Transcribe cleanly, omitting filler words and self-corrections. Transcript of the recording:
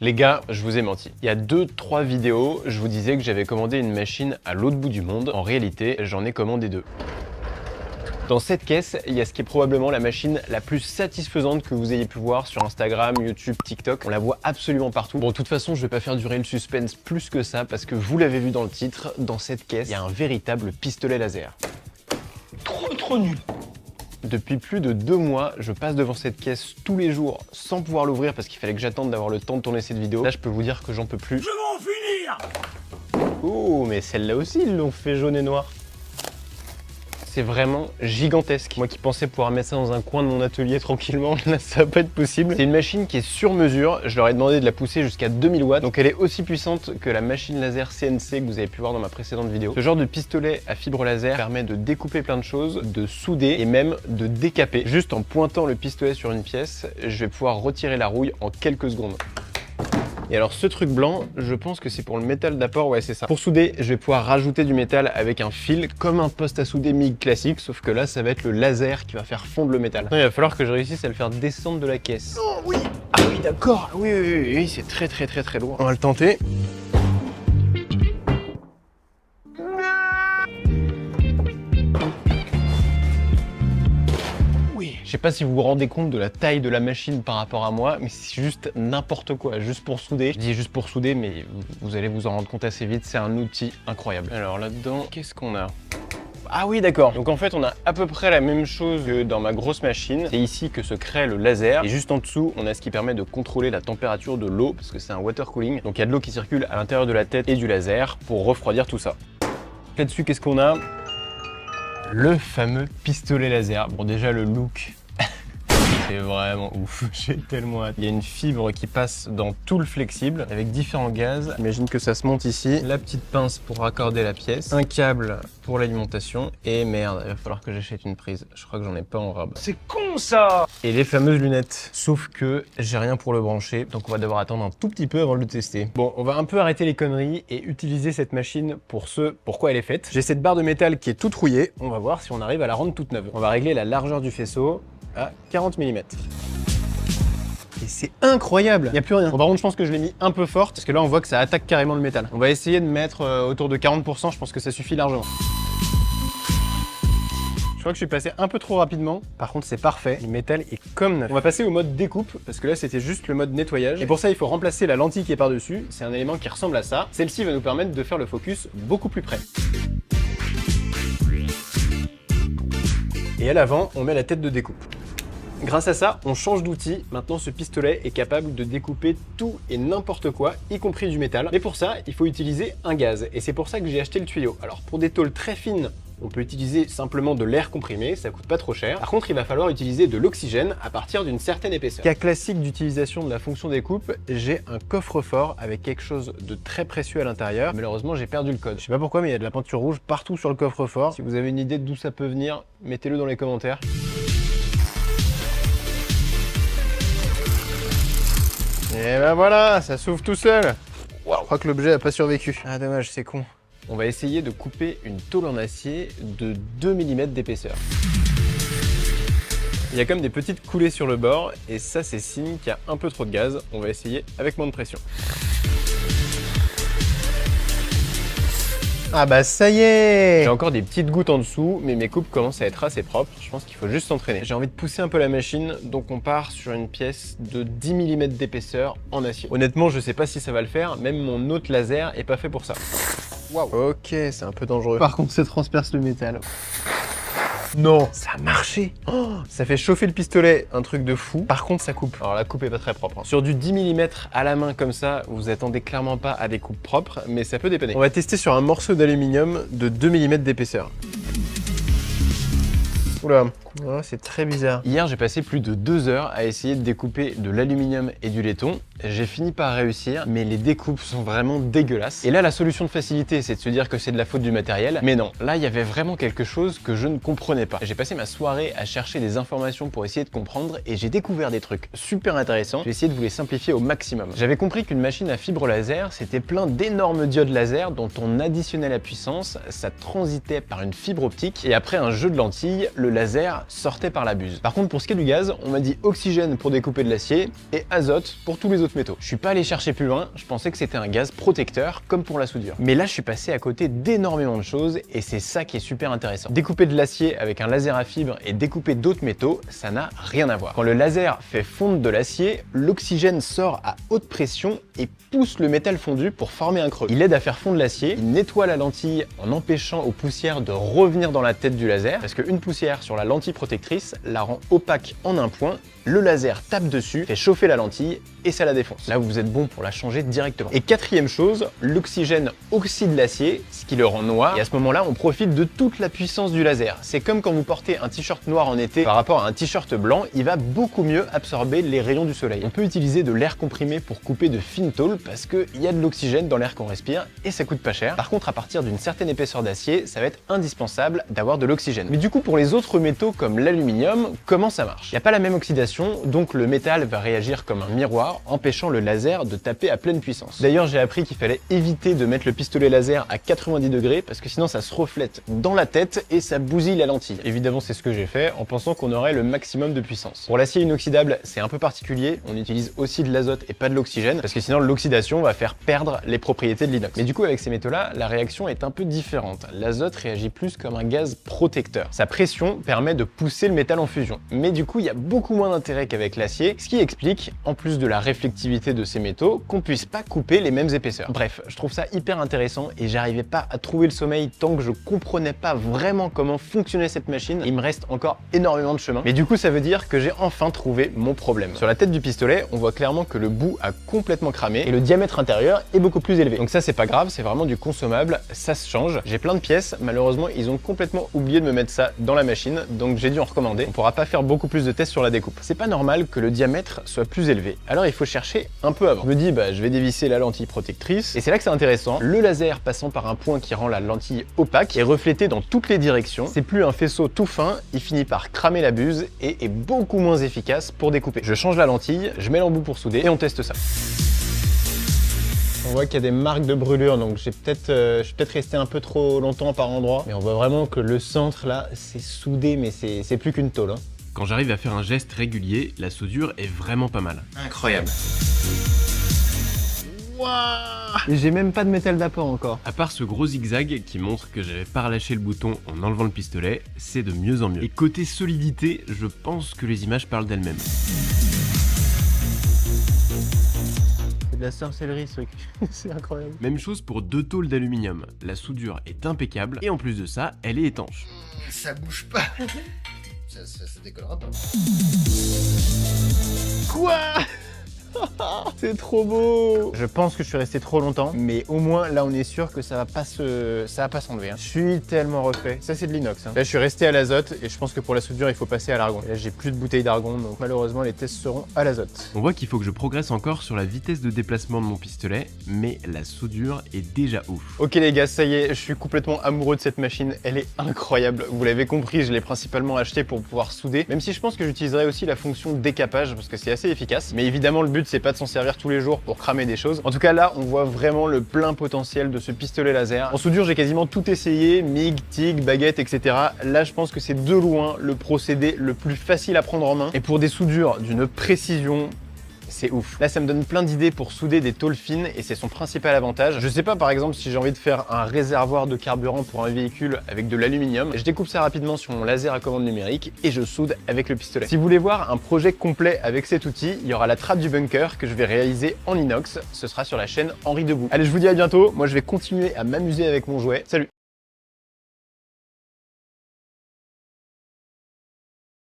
Les gars, je vous ai menti. Il y a 2-3 vidéos, je vous disais que j'avais commandé une machine à l'autre bout du monde. En réalité, j'en ai commandé 2. Dans cette caisse, il y a ce qui est probablement la machine la plus satisfaisante que vous ayez pu voir sur Instagram, YouTube, TikTok. On la voit absolument partout. Bon, de toute façon, je vais pas faire durer le suspense plus que ça parce que vous l'avez vu dans le titre, dans cette caisse, il y a un véritable pistolet laser. Trop nul. Depuis plus de 2 mois, je passe devant cette caisse tous les jours sans pouvoir l'ouvrir parce qu'il fallait que j'attende d'avoir le temps de tourner cette vidéo. Là, je peux vous dire que j'en peux plus. Je vais en finir. Oh, mais celle-là aussi, ils l'ont fait jaune et noir. C'est vraiment gigantesque. Moi qui pensais pouvoir mettre ça dans un coin de mon atelier tranquillement, là ça va pas être possible. C'est une machine qui est sur mesure. Je leur ai demandé de la pousser jusqu'à 2000 watts. Donc elle est aussi puissante que la machine laser CNC que vous avez pu voir dans ma précédente vidéo. Ce genre de pistolet à fibre laser permet de découper plein de choses, de souder et même de décaper. Juste en pointant le pistolet sur une pièce, je vais pouvoir retirer la rouille en quelques secondes. Et alors ce truc blanc, je pense que c'est pour le métal d'apport, ouais c'est ça. Pour souder, je vais pouvoir rajouter du métal avec un fil, comme un poste à souder MIG classique, sauf que là ça va être le laser qui va faire fondre le métal. Non, il va falloir que je réussisse à le faire descendre de la caisse. Oh oui. Ah oui d'accord, oui, c'est très lourd. On va le tenter. Je sais pas si vous vous rendez compte de la taille de la machine par rapport à moi, mais c'est juste n'importe quoi, juste pour souder. Je dis juste pour souder, mais vous allez vous en rendre compte assez vite, c'est un outil incroyable. Alors là-dedans, qu'est-ce qu'on a? Ah oui d'accord, donc en fait on a à peu près la même chose que dans ma grosse machine. C'est ici que se crée le laser et juste en dessous on a ce qui permet de contrôler la température de l'eau parce que c'est un water cooling. Donc il y a de l'eau qui circule à l'intérieur de la tête et du laser pour refroidir tout ça. Là-dessus qu'est-ce qu'on a? Le fameux pistolet laser. Bon déjà le look, c'est vraiment ouf, j'ai tellement hâte. Il y a une fibre qui passe dans tout le flexible avec différents gaz. J'imagine que ça se monte ici. La petite pince pour raccorder la pièce. Un câble pour l'alimentation. Et merde, il va falloir que j'achète une prise. Je crois que j'en ai pas en rab. C'est con ça! Et les fameuses lunettes. Sauf que j'ai rien pour le brancher, donc on va devoir attendre un tout petit peu avant de le tester. Bon, on va un peu arrêter les conneries et utiliser cette machine pour ce pourquoi elle est faite. J'ai cette barre de métal qui est toute rouillée. On va voir si on arrive à la rendre toute neuve. On va régler la largeur du faisceau à 40 mm. Et c'est incroyable, il n'y a plus rien. Bon, par contre, je pense que je l'ai mis un peu forte parce que là, on voit que ça attaque carrément le métal. On va essayer de mettre autour de 40%, je pense que ça suffit largement. Je crois que je suis passé un peu trop rapidement. Par contre, c'est parfait, le métal est comme neuf. On va passer au mode découpe parce que là, c'était juste le mode nettoyage. Et pour ça, il faut remplacer la lentille qui est par-dessus. C'est un élément qui ressemble à ça. Celle-ci va nous permettre de faire le focus beaucoup plus près. Et à l'avant, on met la tête de découpe. Grâce à ça, on change d'outil. Maintenant, ce pistolet est capable de découper tout et n'importe quoi, y compris du métal. Mais pour ça, il faut utiliser un gaz. Et c'est pour ça que j'ai acheté le tuyau. Alors, pour des tôles très fines, on peut utiliser simplement de l'air comprimé, ça coûte pas trop cher. Par contre, il va falloir utiliser de l'oxygène à partir d'une certaine épaisseur. Cas classique d'utilisation de la fonction découpe, j'ai un coffre-fort avec quelque chose de très précieux à l'intérieur. Malheureusement, j'ai perdu le code. Je sais pas pourquoi, mais il y a de la peinture rouge partout sur le coffre-fort. Si vous avez une idée d'où ça peut venir, mettez-le dans les commentaires. Et ben voilà, ça s'ouvre tout seul. Wow. Je crois que l'objet n'a pas survécu. Ah dommage, c'est con. On va essayer de couper une tôle en acier de 2 mm d'épaisseur. Il y a comme des petites coulées sur le bord et ça c'est signe qu'il y a un peu trop de gaz. On va essayer avec moins de pression. Ah bah ça y est! J'ai encore des petites gouttes en dessous, mais mes coupes commencent à être assez propres. Je pense qu'il faut juste s'entraîner. J'ai envie de pousser un peu la machine, donc on part sur une pièce de 10 mm d'épaisseur en acier. Honnêtement, je sais pas si ça va le faire, même mon autre laser est pas fait pour ça. Waouh! Ok, c'est un peu dangereux. Par contre, ça transperce le métal. Non, ça a marché. Oh, ça fait chauffer le pistolet, un truc de fou. Par contre, ça coupe. Alors la coupe est pas très propre. Sur du 10 mm à la main comme ça, vous attendez clairement pas à des coupes propres, mais ça peut dépanner. On va tester sur un morceau d'aluminium de 2 mm d'épaisseur. Oula, oh, c'est très bizarre. Hier, j'ai passé plus de 2 heures à essayer de découper de l'aluminium et du laiton. J'ai fini par réussir, mais les découpes sont vraiment dégueulasses. Et là, la solution de facilité, c'est de se dire que c'est de la faute du matériel. Mais non, là, il y avait vraiment quelque chose que je ne comprenais pas. J'ai passé ma soirée à chercher des informations pour essayer de comprendre et j'ai découvert des trucs super intéressants. Je vais essayer de vous les simplifier au maximum. J'avais compris qu'une machine à fibre laser, c'était plein d'énormes diodes laser dont on additionnait la puissance, ça transitait par une fibre optique et après un jeu de lentilles, le laser sortait par la buse. Par contre, pour ce qui est du gaz, on m'a dit oxygène pour découper de l'acier et azote pour tous les autres d'autres métaux. Je suis pas allé chercher plus loin, je pensais que c'était un gaz protecteur comme pour la soudure. Mais là je suis passé à côté d'énormément de choses et c'est ça qui est super intéressant. Découper de l'acier avec un laser à fibre et découper d'autres métaux, ça n'a rien à voir. Quand le laser fait fondre de l'acier, l'oxygène sort à haute pression et pousse le métal fondu pour former un creux. Il aide à faire fondre l'acier, il nettoie la lentille en empêchant aux poussières de revenir dans la tête du laser, parce qu'une poussière sur la lentille protectrice la rend opaque en un point, le laser tape dessus, fait chauffer la lentille et ça la défonce. Là vous êtes bon pour la changer directement. Et quatrième chose, l'oxygène oxyde l'acier, ce qui le rend noir, et à ce moment-là on profite de toute la puissance du laser. C'est comme quand vous portez un t-shirt noir en été par rapport à un t-shirt blanc, il va beaucoup mieux absorber les rayons du soleil. On peut utiliser de l'air comprimé pour couper de fines tôles parce qu'il y a de l'oxygène dans l'air qu'on respire et ça coûte pas cher. Par contre, à partir d'une certaine épaisseur d'acier, ça va être indispensable d'avoir de l'oxygène. Mais du coup, pour les autres métaux comme l'aluminium, comment ça marche? Il n'y a pas la même oxydation, donc le métal va réagir comme un miroir, empêchant le laser de taper à pleine puissance. D'ailleurs, j'ai appris qu'il fallait éviter de mettre le pistolet laser à 90 degrés parce que sinon ça se reflète dans la tête et ça bousille la lentille. Évidemment, c'est ce que j'ai fait en pensant qu'on aurait le maximum de puissance. Pour l'acier inoxydable, c'est un peu particulier. On utilise aussi de l'azote et pas de l'oxygène parce que sinon l'oxydation va faire perdre les propriétés de l'inox. Mais du coup, avec ces métaux-là, la réaction est un peu différente. L'azote réagit plus comme un gaz protecteur. Sa pression permet de pousser le métal en fusion. Mais du coup, il y a beaucoup moins d'intérêt qu'avec l'acier, ce qui explique, en plus de la réflectivité de ces métaux, qu'on puisse pas couper les mêmes épaisseurs. Bref, je trouve ça hyper intéressant et j'arrivais pas à trouver le sommeil tant que je comprenais pas vraiment comment fonctionnait cette machine. Il me reste encore énormément de chemin. Mais du coup, ça veut dire que j'ai enfin trouvé mon problème. Sur la tête du pistolet, on voit clairement que le bout a complètement cramé et le diamètre intérieur est beaucoup plus élevé. Donc ça, c'est pas grave, c'est vraiment du consommable, ça se change. J'ai plein de pièces, malheureusement, ils ont complètement oublié de me mettre ça dans la machine, donc j'ai dû en recommander. On pourra pas faire beaucoup plus de tests sur la découpe. C'est pas normal que le diamètre soit plus élevé. Alors il faut chercher un peu avant. Je me dis, je vais dévisser la lentille protectrice et c'est là que c'est intéressant. Le laser passant par un point qui rend la lentille opaque et reflété dans toutes les directions. C'est plus un faisceau tout fin, il finit par cramer la buse et est beaucoup moins efficace pour découper. Je change la lentille, je mets l'embout pour souder et on teste ça. On voit qu'il y a des marques de brûlure, donc je suis peut-être resté un peu trop longtemps par endroit. Mais on voit vraiment que le centre là, c'est soudé, mais c'est plus qu'une tôle. Quand j'arrive à faire un geste régulier, la soudure est vraiment pas mal. Incroyable. Waouh! Et j'ai même pas de métal d'apport encore. À part ce gros zigzag qui montre que j'avais pas relâché le bouton en enlevant le pistolet, c'est de mieux en mieux. Et côté solidité, je pense que les images parlent d'elles-mêmes. C'est de la sorcellerie ce truc, c'est incroyable. Même chose pour deux tôles d'aluminium. La soudure est impeccable et en plus de ça, elle est étanche. Ça bouge pas. Ça décollera pas. Quoi? C'est trop beau. Je pense que je suis resté trop longtemps, mais au moins là on est sûr que ça va pas s'enlever. Je suis tellement refait. Ça c'est de l'inox. Là je suis resté à l'azote et je pense que pour la soudure il faut passer à l'argon. Là j'ai plus de bouteilles d'argon, donc malheureusement les tests seront à l'azote. On voit qu'il faut que je progresse encore sur la vitesse de déplacement de mon pistolet, mais la soudure est déjà ouf. Ok les gars, ça y est, je suis complètement amoureux de cette machine. Elle est incroyable. Vous l'avez compris, je l'ai principalement achetée pour pouvoir souder, même si je pense que j'utiliserai aussi la fonction décapage parce que c'est assez efficace. Mais évidemment le but c'est pas de s'en servir tous les jours pour cramer des choses. En tout cas là on voit vraiment le plein potentiel de ce pistolet laser. En soudure j'ai quasiment tout essayé, MIG, TIG, baguette, etc. Là je pense que c'est de loin le procédé le plus facile à prendre en main. Et pour des soudures d'une précision, c'est ouf. Là ça me donne plein d'idées pour souder des tôles fines et c'est son principal avantage. Je sais pas par exemple si j'ai envie de faire un réservoir de carburant pour un véhicule avec de l'aluminium. Je découpe ça rapidement sur mon laser à commande numérique et je soude avec le pistolet. Si vous voulez voir un projet complet avec cet outil, il y aura la trappe du bunker que je vais réaliser en inox. Ce sera sur la chaîne Henri Debout. Allez, je vous dis à bientôt. Moi je vais continuer à m'amuser avec mon jouet. Salut!